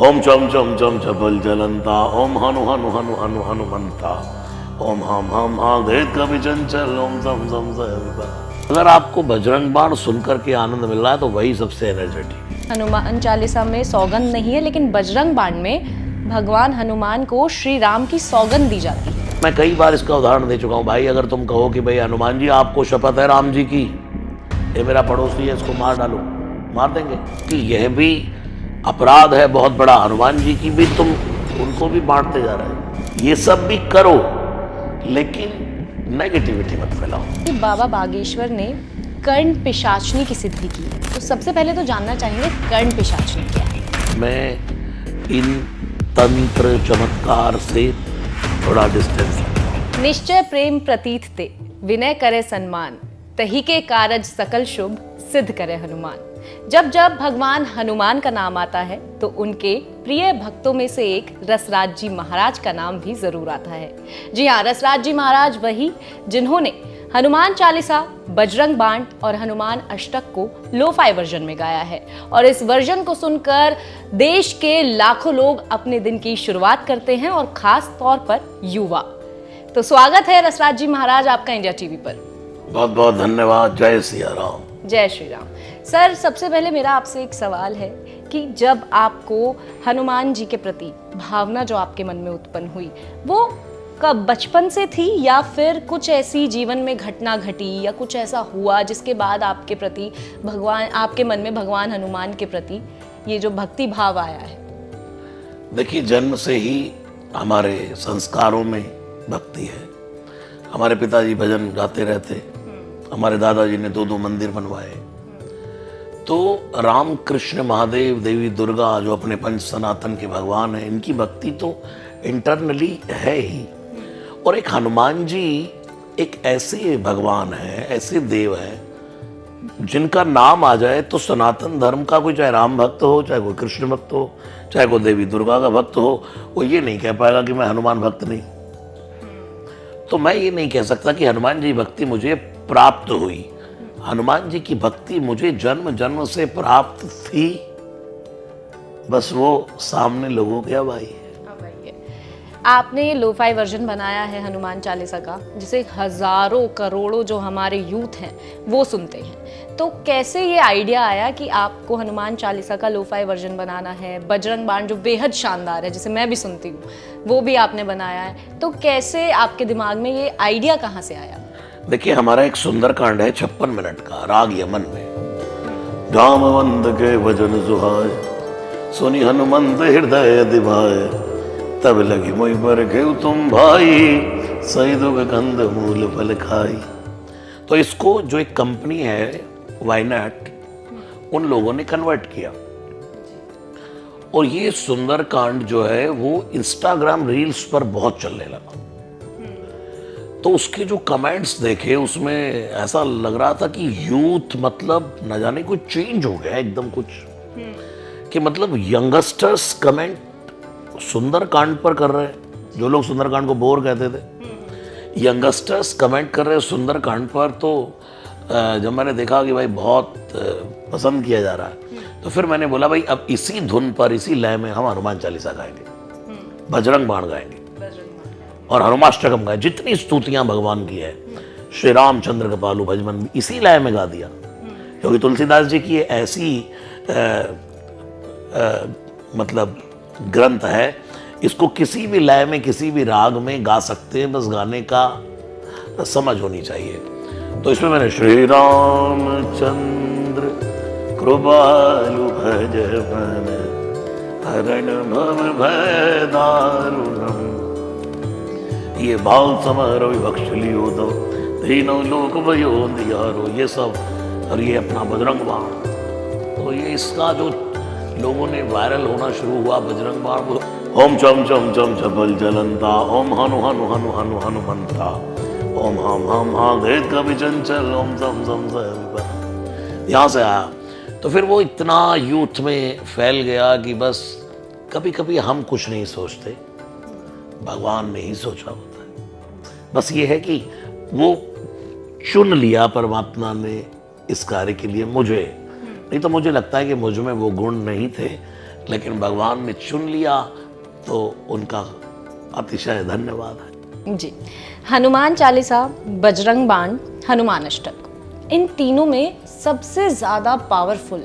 ओम चम चम चम चपल जलंता ओम हनु हनु हनु हनु हनुमंता ओम हम आधेत कभी चंचल ओम जम जम जम। अगर आपको बजरंग बाण सुनकर के आनंद मिल रहा है तो वही सबसे एनर्जेटिक। हनुमान चालीसा में सौगंध नहीं है, लेकिन बजरंग बाण में भगवान हनुमान को श्री राम की सौगंध दी जाती है। मैं कई बार इसका उदाहरण दे चुका हूँ भाई। अगर तुम कहो कि भाई हनुमान जी आपको शपथ है राम जी की, ये मेरा पड़ोसी है इसको मार डालो, मार देंगे कि यह भी अपराध है बहुत बड़ा। हनुमान जी की भी तुम उनको भी बांटते जा रहे हैं। ये सब भी करो लेकिन नेगेटिविटी मत फैलाओ। बाबा बागेश्वर ने कर्ण पिशाचनी की सिद्धि की है, तो सबसे पहले तो जानना चाहेंगे कर्ण पिशाचनी क्या है। मैं इन तंत्र चमत्कार से थोड़ा डिस्टेंस। निश्चय प्रेम प्रतीत ते विनय करे सन्मान, तही के कारज सकल शुभ सिद्ध करे हनुमान। जब जब भगवान हनुमान का नाम आता है तो उनके प्रिय भक्तों में से एक रसराज जी महाराज का नाम भी जरूर आता है। जी हाँ, रसराज जी महाराज वही जिन्होंने हनुमान चालीसा, बजरंग बाण और हनुमान अष्टक को लो-फाई वर्जन में गाया है, और इस वर्जन को सुनकर देश के लाखों लोग अपने दिन की शुरुआत करते हैं, और खास तौर पर युवा। तो स्वागत है रसराज जी महाराज आपका इंडिया टीवी पर। बहुत बहुत धन्यवाद। जय सिया राम। जय श्री राम। सर, सबसे पहले मेरा आपसे एक सवाल है कि जब आपको हनुमान जी के प्रति भावना जो आपके मन में उत्पन्न हुई, वो कब बचपन से थी या फिर कुछ ऐसी जीवन में घटना घटी या कुछ ऐसा हुआ जिसके बाद आपके प्रति भगवान, आपके मन में भगवान हनुमान के प्रति ये जो भक्ति भाव आया है? देखिए, जन्म से ही हमारे संस्कारों में भक्ति है। हमारे पिताजी भजन गाते रहते, हमारे दादाजी ने 2-2 मंदिर बनवाए। तो राम कृष्ण महादेव देवी दुर्गा जो अपने पंच सनातन के भगवान हैं, इनकी भक्ति तो इंटरनली है ही। और एक हनुमान जी एक ऐसे भगवान है, ऐसे देव हैं जिनका नाम आ जाए तो सनातन धर्म का कोई, चाहे राम भक्त हो, चाहे कोई कृष्ण भक्त हो, चाहे कोई देवी दुर्गा का भक्त हो, वो ये नहीं कह पाएगा कि मैं हनुमान भक्त नहीं। तो मैं ये नहीं कह सकता कि हनुमान जी भक्ति मुझे प्राप्त हुई। हनुमान जी की भक्ति मुझे जन्म जन्म से प्राप्त थी, बस वो सामने लोगों के अब आई है। आपने ये लो-फाई वर्जन बनाया है हनुमान चालीसा का, जिसे हजारों करोड़ों जो हमारे यूथ हैं वो सुनते हैं। तो कैसे ये आइडिया आया कि आपको हनुमान चालीसा का लो-फाई वर्जन बनाना है? बजरंग बाण जो बेहद शानदार है, जिसे मैं भी सुनती हूँ, वो भी आपने बनाया है। तो कैसे आपके दिमाग में ये आइडिया कहाँ से आया? देखिए, हमारा एक सुंदर कांड है 56 मिनट का, राग यमन में। जामवंत के भजन सुहाय, सुनी हनुमंत हृदय दिभाय, तब लगी मोहि पर घेउ तुम भाई, सही दुख कंद मूल फल खाई। तो इसको जो एक कंपनी है वायनाट, उन लोगों ने कन्वर्ट किया, और ये सुंदर कांड जो है वो इंस्टाग्राम रील्स पर बहुत चलने लगा। तो उसके जो कमेंट्स देखे, उसमें ऐसा लग रहा था कि यूथ मतलब न जाने कुछ चेंज हो गया एकदम, कुछ कि मतलब यंगस्टर्स कमेंट सुंदर कांड पर कर रहे हैं। जो लोग सुंदर कांड को बोर कहते थे, यंगस्टर्स कमेंट कर रहे हैं सुंदर कांड पर। तो जब मैंने देखा कि भाई बहुत पसंद किया जा रहा है, तो फिर मैंने बोला भाई अब इसी धुन पर, इसी लय में हम हनुमान चालीसा गाएंगे, बजरंग बाण गाएंगे और हनुमाष्टकम गाए। जितनी स्तुतियां भगवान की है, श्री रामचंद्र कृपालु भजमन, इसी लय में गा दिया। क्योंकि तुलसीदास जी की ऐसी मतलब ग्रंथ है, इसको किसी भी लय में, किसी भी राग में गा सकते हैं, बस गाने का समझ होनी चाहिए। तो इसमें मैंने श्री रामचंद्र कृपालु भजमन हरण भव भय दारुणम, ये बाल समारोह विभक्ष लियो दो, तीनों लोक भयो दियारो, ये सब। और ये अपना बजरंग बाण, तो ये इसका जो लोगों ने वायरल होना शुरू हुआ, बजरंग बाण। ओम चम चम चम चपल जलंता ओम हनु हनु हनु हनु हनुमंता ओम हम आधेत कभी चंचल ओम जम जम जम। यहाँ से आया। तो फिर वो इतना यूथ में फैल गया कि बस कभी कभी हम कुछ नहीं सोचते, भगवान ने ही सोचा होता है। बस ये है कि वो चुन लिया परमात्मा ने इस कार्य के लिए मुझे, नहीं तो मुझे लगता है कि मुझ में वो गुण नहीं थे लेकिन भगवान ने चुन लिया तो उनका अतिशय धन्यवाद है। जी, हनुमान चालीसा, बजरंग बाण, हनुमान अष्टक, इन तीनों में सबसे ज़्यादा पावरफुल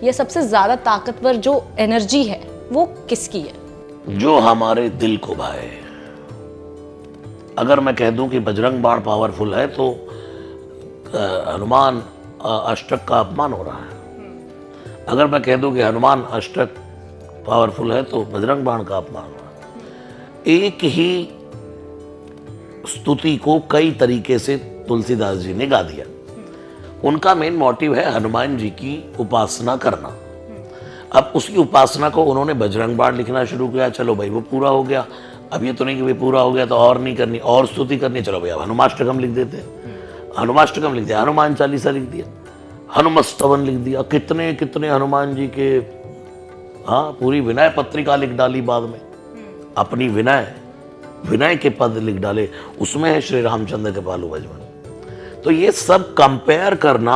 या सबसे ज़्यादा ताकतवर जो एनर्जी है वो किसकी है? जो हमारे दिल को भाए। अगर मैं कह दूं कि बजरंग बाण पावरफुल है तो हनुमान अष्टक का अपमान हो रहा है। अगर मैं कह दूं कि हनुमान अष्टक पावरफुल है तो बजरंग बाण का अपमान हो रहा है। एक ही स्तुति को कई तरीके से तुलसीदास जी ने गा दिया। उनका मेन मोटिव है हनुमान जी की उपासना करना। अब उसकी उपासना को उन्होंने बजरंग बाण लिखना शुरू किया। चलो भाई वो पूरा हो गया, अब ये तो नहीं कि भाई पूरा हो गया तो और नहीं करनी, और स्तुति करनी, चलो भाई अब हनुमाष्टकम लिख देते हैं। हनुमाष्टकम लिख दिया, हनुमान चालीसा लिख दिया, हनुमस्तवन लिख दिया, कितने कितने हनुमान जी के, हाँ पूरी विनय पत्रिका लिख डाली बाद में, अपनी विनय के पद लिख डाले, उसमें है श्री रामचंद्र के पालू भजवन। तो ये सब कंपेयर करना,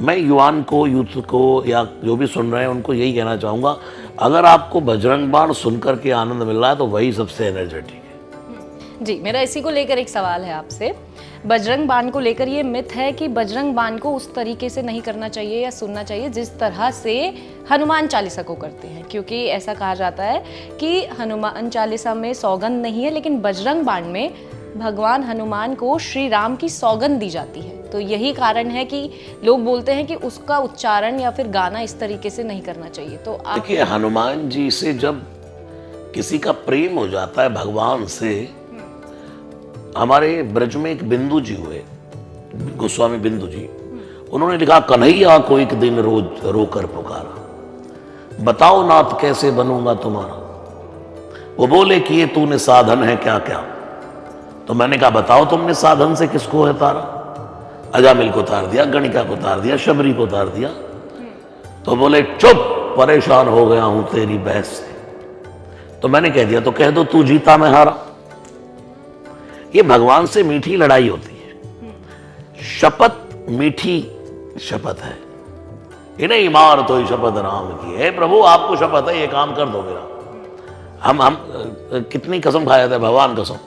मैं युवान को, यूथ को या जो भी सुन रहे हैं उनको यही कहना चाहूँगा, अगर आपको बजरंग बाण सुनकर के आनंद मिल रहा है तो वही सबसे एनर्जेटिक है। जी, मेरा इसी को लेकर एक सवाल है आपसे। बजरंग बाण को लेकर ये मिथ है कि बजरंग बाण को उस तरीके से नहीं करना चाहिए या सुनना चाहिए जिस तरह से हनुमान चालीसा को करते हैं, क्योंकि ऐसा कहा जाता है कि हनुमान चालीसा में सौगंध नहीं है, लेकिन बजरंग बाण में भगवान हनुमान को श्री राम की सौगंध दी जाती है। तो यही कारण है कि लोग बोलते हैं कि उसका उच्चारण या फिर गाना इस तरीके से नहीं करना चाहिए। तो आप देखिए, हनुमान जी से जब किसी का प्रेम हो जाता है भगवान से, हमारे ब्रज में एक बिंदु जी हुए, गोस्वामी बिंदु जी, उन्होंने लिखा, कन्हैया को एक दिन रोज रोकर पुकारा, बताओ नाथ कैसे बनूंगा तुम्हारा। वो बोले कि ये तूने साधन है क्या क्या। तो मैंने कहा, बताओ तुमने साधन से किसको है तारा। अजामिल को उतार दिया, गणिका को उतार दिया, शबरी को उतार दिया। तो बोले, चुप, परेशान हो गया हूं तेरी बहस से। तो मैंने कह दिया, तो कह दो तू जीता मैं हारा। ये भगवान से मीठी लड़ाई होती है। शपथ मीठी शपथ है, इन्हें मार तो शपथ राम की है। प्रभु आपको शपथ है, ये काम कर दो मेरा। हम कितनी कसम खाया था, भगवान कसम।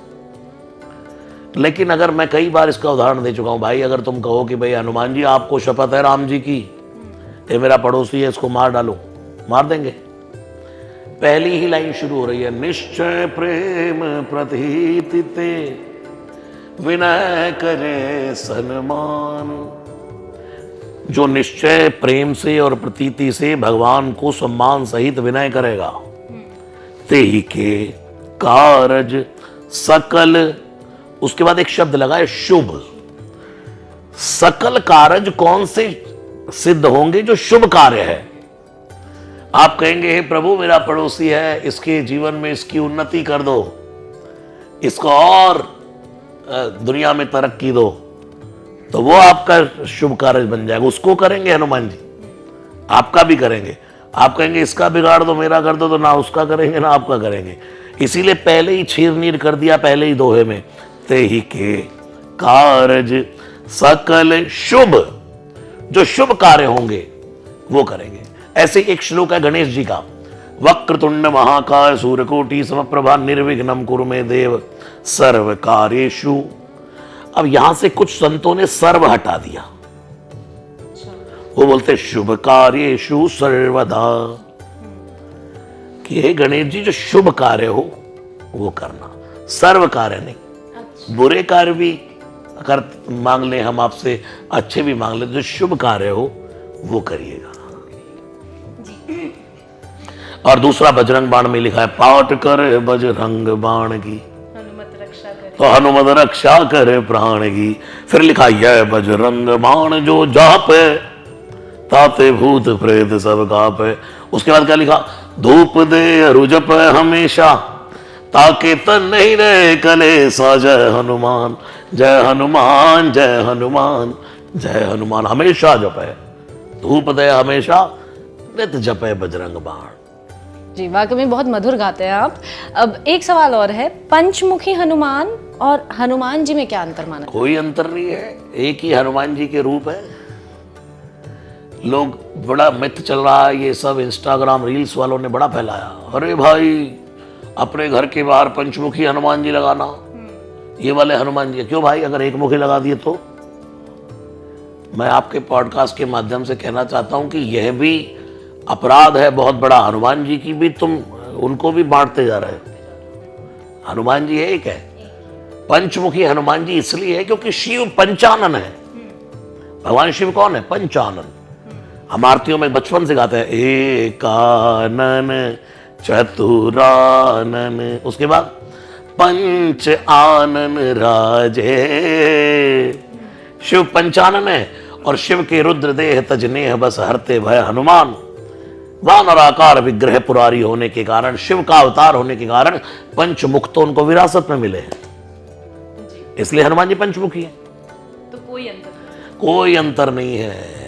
लेकिन अगर मैं कई बार इसका उदाहरण दे चुका हूं, भाई अगर तुम कहो कि भाई हनुमान जी आपको शपथ है राम जी की, ये मेरा पड़ोसी है इसको मार डालो, मार देंगे। पहली ही लाइन शुरू हो रही है, निश्चय प्रेम प्रतीति ते विनय करे सन्मान। जो निश्चय प्रेम से और प्रतीति से भगवान को सम्मान सहित विनय करेगा, ते ही के कारज सकल, उसके बाद एक शब्द लगा है शुभ। सकल कारज कौन से सिद्ध होंगे? जो शुभ कार्य है। आप कहेंगे, हे प्रभु मेरा पड़ोसी है, इसके जीवन में इसकी उन्नति कर दो, इसको और दुनिया में तरक्की दो, तो वो आपका शुभ कार्य बन जाएगा। उसको करेंगे हनुमान जी, आपका भी करेंगे। आप कहेंगे इसका बिगाड़ दो, मेरा कर दो, तो ना उसका करेंगे ना आपका करेंगे। इसीलिए पहले ही छीर नीर कर दिया, पहले ही दोहे में, ते ही के कारज सकल शुभ, जो शुभ कार्य होंगे वो करेंगे। ऐसे एक श्लोक है गणेश जी का, वक्रतुंड महाकाय सूर्यकोटि समप्रभा निर्विघ्नं कुरु मे देव सर्व कार्येषु। अब यहां से कुछ संतों ने सर्व हटा दिया, वो बोलते शुभ कार्येषु सर्वदा, कि हे गणेश जी जो शुभ कार्य हो वो करना, सर्व कार्य नहीं। बुरे कार्य भी अगर मांग ले हम आपसे, अच्छे भी मांग ले, जो शुभ कार्य हो वो करिएगा। और दूसरा बजरंग बाण में लिखा है, पाठ कर बजरंग बाण की, हनुमत रक्षा करे, तो हनुमत रक्षा करे प्राण की। फिर लिखा, यह बजरंग बाण जो जापे, ताते भूत प्रेत सब कापे। उसके बाद क्या लिखा, धूप दे अरुजप हमेशा, ताके तन नहीं रहे कलेसा। जय हनुमान जय हनुमान जय हनुमान जय हनुमान। हमेशा जपे, धूप दे हमेशा, नित जपे बजरंग बाण। जी, वाकई में बहुत मधुर गाते हैं आप। अब एक सवाल और है, पंचमुखी हनुमान और हनुमान जी में क्या अंतर माना? कोई अंतर नहीं है, एक ही हनुमान जी के रूप है। लोग बड़ा मिथ चल रहा है, ये सब इंस्टाग्राम रील्स वालों ने बड़ा फैलाया, अरे भाई अपने घर के बाहर पंचमुखी हनुमान जी लगाना, ये वाले हनुमान जी। क्यों भाई, अगर एक मुखी लगा दिए तो? मैं आपके पॉडकास्ट के माध्यम से कहना चाहता हूं कि यह भी अपराध है बहुत बड़ा। हनुमान जी की भी तुम उनको भी बांटते जा रहे हो। हनुमान जी एक है, पंचमुखी हनुमान जी इसलिए है क्योंकि शिव पंचानन है। भगवान शिव कौन है? पंचानन। हम आरतियों में बचपन से गाते हैं एकानन चतुरानन, उसके बाद पंच आनन राजे। शिव पंचानन है और शिव के रुद्र देह तजनेह बस हरते भय हनुमान। वानराकार विग्रह पुरारी होने के कारण, शिव का अवतार होने के कारण पंचमुख तो उनको विरासत में मिले हैं, इसलिए हनुमान जी पंचमुखी है। तो कोई अंतर नहीं है,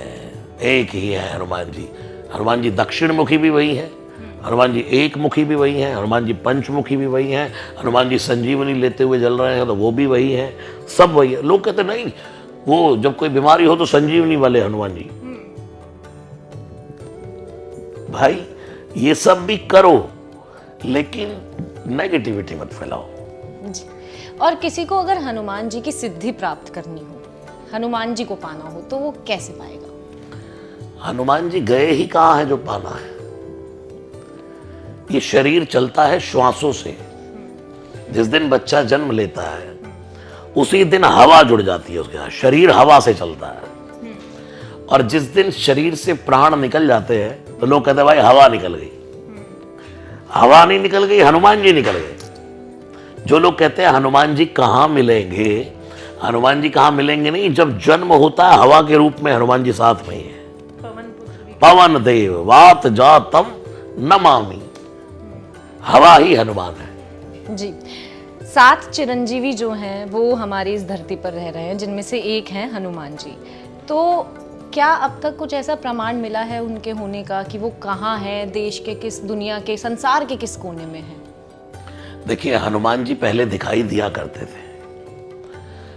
एक ही है हनुमान जी। हनुमान जी दक्षिण मुखी भी वही है, हनुमान जी एक मुखी भी वही है, हनुमान जी पंचमुखी भी वही है, हनुमान जी संजीवनी लेते हुए जल रहे हैं तो वो भी वही है, सब वही है। लोग कहते नहीं, वो जब कोई बीमारी हो तो संजीवनी वाले हनुमान जी। भाई ये सब भी करो, लेकिन नेगेटिविटी मत फैलाओ। जी। और किसी को अगर हनुमान जी की सिद्धि प्राप्त करनी हो, हनुमान जी को पाना हो, तो वो कैसे पाएगा? हनुमान जी गए ही कहाँ है जो पाना है? ये शरीर चलता है श्वासों से। जिस दिन बच्चा जन्म लेता है उसी दिन हवा जुड़ जाती है उसके साथ, शरीर हवा से चलता है। और जिस दिन शरीर से प्राण निकल जाते हैं तो लोग कहते हैं भाई हवा निकल गई। हवा नहीं निकल गई, हनुमान जी निकल गए। जो लोग कहते हैं हनुमान जी कहाँ मिलेंगे, हनुमान जी कहाँ मिलेंगे नहीं, जब जन्म होता है हवा के रूप में हनुमान जी साथ में ही है। पवन देव वात जातम नमामि, हवा ही हनुमान है। जी। 7 चिरंजीवी जो हैं वो हमारी इस धरती पर रह रहे हैं, जिनमें से एक हैं हनुमान जी। तो क्या अब तक कुछ ऐसा प्रमाण मिला है उनके होने का कि वो कहाँ हैं, देश के किस, दुनिया के, संसार के किस कोने में हैं? देखिए, हनुमान जी पहले दिखाई दिया करते थे,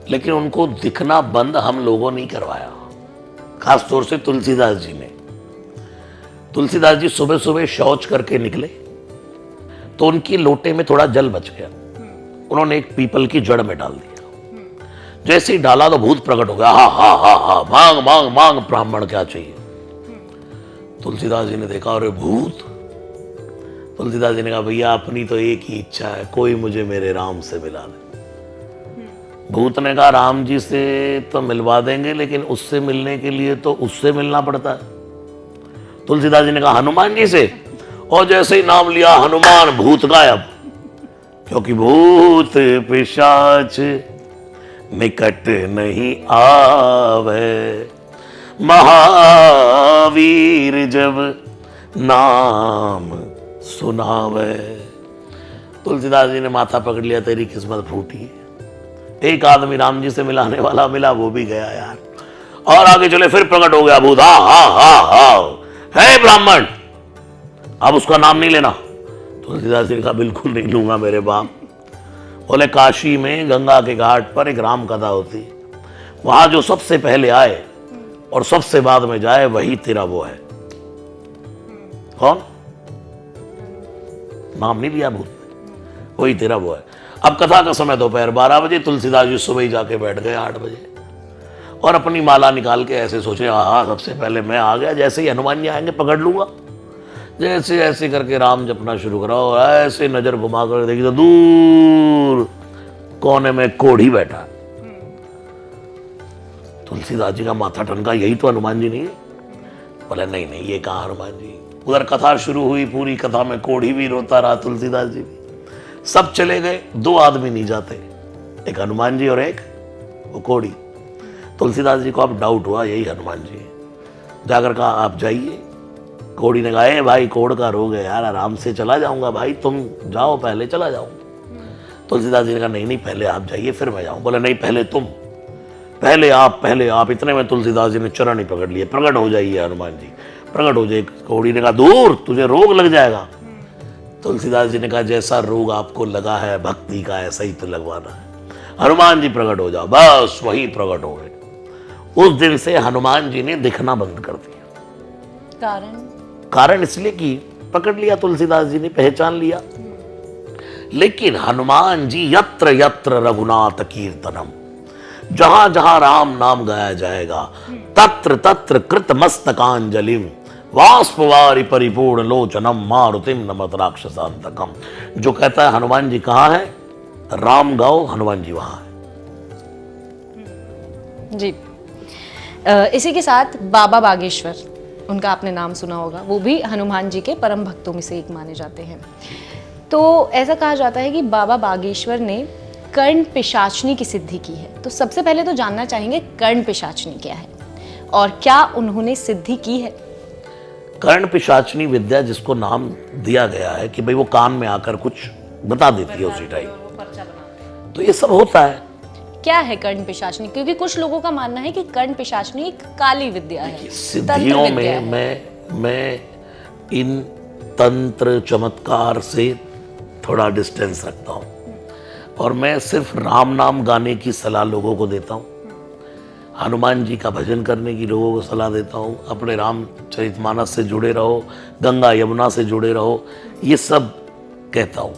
लेकिन उनको दिखना बंद हम लोगों ने करवाया, खास तौर से तुलसीदास जी ने। तुलसीदास जी सुबह सुबह शौच करके निकले तो उनकी लोटे में थोड़ा जल बच गया, उन्होंने एक पीपल की जड़ में डाल दिया। जैसे ही डाला तो भूत प्रकट हो गया, हा हा हा हा, मांग मांग मांग, ब्राह्मण क्या चाहिए। तुलसीदास जी ने देखा, अरे भूत। तुलसीदास जी ने कहा, भैया अपनी तो एक ही इच्छा है, कोई मुझे मेरे राम से मिला दे। भूत ने कहा, राम जी से तो मिलवा देंगे, लेकिन उससे मिलने के लिए तो उससे मिलना पड़ता है। तुलसीदास जी ने कहा, हनुमान जी से। और जैसे ही नाम लिया हनुमान, भूत गायब। क्योंकि भूत पिशाच निकट नहीं आवे, महावीर जब नाम सुनावे। तुलसीदास जी ने माथा पकड़ लिया, तेरी किस्मत फूटी है। एक आदमी राम जी से मिलाने वाला मिला, वो भी गया यार। और आगे चले, फिर प्रकट हो गया भूत, हा हा हा हा, है ब्राह्मण, अब उसका नाम नहीं लेना। तुलसीदास जी ने कहा, बिल्कुल नहीं लूंगा मेरे बाप। बोले, काशी में गंगा के घाट पर एक राम कथा होती, वहां जो सबसे पहले आए और सबसे बाद में जाए वही तेरा वो है। कौन? नाम नहीं लिया भूत ने, वही तेरा वो है। अब कथा का समय दोपहर 12 बजे, तुलसीदास जी सुबह ही जाके बैठ गए 8 बजे और अपनी माला निकाल के ऐसे सोचे, हाँ सबसे पहले मैं आ गया, जैसे ही हनुमान जी आएंगे पकड़ लूंगा। जैसे ऐसे करके राम जपना शुरू करा और ऐसे नजर घुमा कर देखी तो दूर कोने में कोढ़ी बैठा। तुलसीदास जी का माथा ठनका, यही तो हनुमान जी नहीं है? बोले, नहीं नहीं, ये कहाँ हनुमान जी। उधर कथा शुरू हुई, पूरी कथा में कोढ़ी भी रोता रहा, तुलसीदास जी भी। सब चले गए, 2 आदमी नहीं जाते, एक हनुमान जी और एक वो कोढ़ी। तुलसीदास जी को अब डाउट हुआ, यही हनुमान जी है। जाकर कहा, आप जाइए। कोढ़ी ने कहा, भाई कोढ़ का रोग है यार, आराम से चला जाऊंगा, भाई तुम जाओ, पहले चला जाऊंगा। तुलसीदास जी ने कहा, नहीं नहीं, पहले आप जाइए फिर मैं जाऊं। बोले, नहीं पहले तुम, पहले आप। इतने में तुलसीदास जी ने चरण ही पकड़ लिए, प्रकट हो जाइए हनुमान जी, प्रकट हो जाइए। कोढ़ी ने कहा, दूर, तुझे रोग लग जाएगा। तुलसीदास जी ने कहा, जैसा रोग आपको लगा है भक्ति का, ऐसा ही तो लगवाना है। हनुमान जी प्रकट हो जाओ। बस वही प्रकट हो गए। उस दिन से हनुमान जी ने दिखना बंद कर दिया। कारण इसलिए कि पकड़ लिया तुलसीदास जी ने, पहचान लिया। लेकिन हनुमान जी यत्र यत्र रघुनाथ कीर्तनम, जहां जहां राम नाम गाया जाएगा तत्र तत्र कृत मस्तकांजलिम वाष्पवारि परिपूर्ण लोचनम मारुतिम नमत राक्षसांतकम। जो कहता है हनुमान जी कहाँ है, राम गाओ, हनुमान जी वहां है। जी। इसी के साथ बाबा बागेश्वर, उनका आपने नाम सुना होगा, वो भी हनुमान जी के परम भक्तों में से एक माने जाते हैं। तो ऐसा कहा जाता है कि बाबा बागेश्वर ने कर्ण पिशाचनी की सिद्धि की है। तो सबसे पहले तो जानना चाहेंगे कर्ण पिशाचनी क्या है और क्या उन्होंने सिद्धि की है। कर्ण पिशाचनी विद्या, जिसको नाम दिया गया है कि भाई वो कान में आकर कुछ बता देती है उसी टाइम, तो ये सब होता है। क्या है कर्ण पिशाचनी? क्योंकि कुछ लोगों का मानना है कि कर्ण पिशाचनी एक काली विद्या है, सिद्धियों तंत्र विद्या में है। मैं इन तंत्र चमत्कार से थोड़ा डिस्टेंस रखता हूँ और मैं सिर्फ राम नाम गाने की सलाह लोगों को देता हूँ, हनुमान जी का भजन करने की लोगों को सलाह देता हूँ, अपने रामचरितमानस से जुड़े रहो, गंगा यमुना से जुड़े रहो, ये सब कहता हूँ।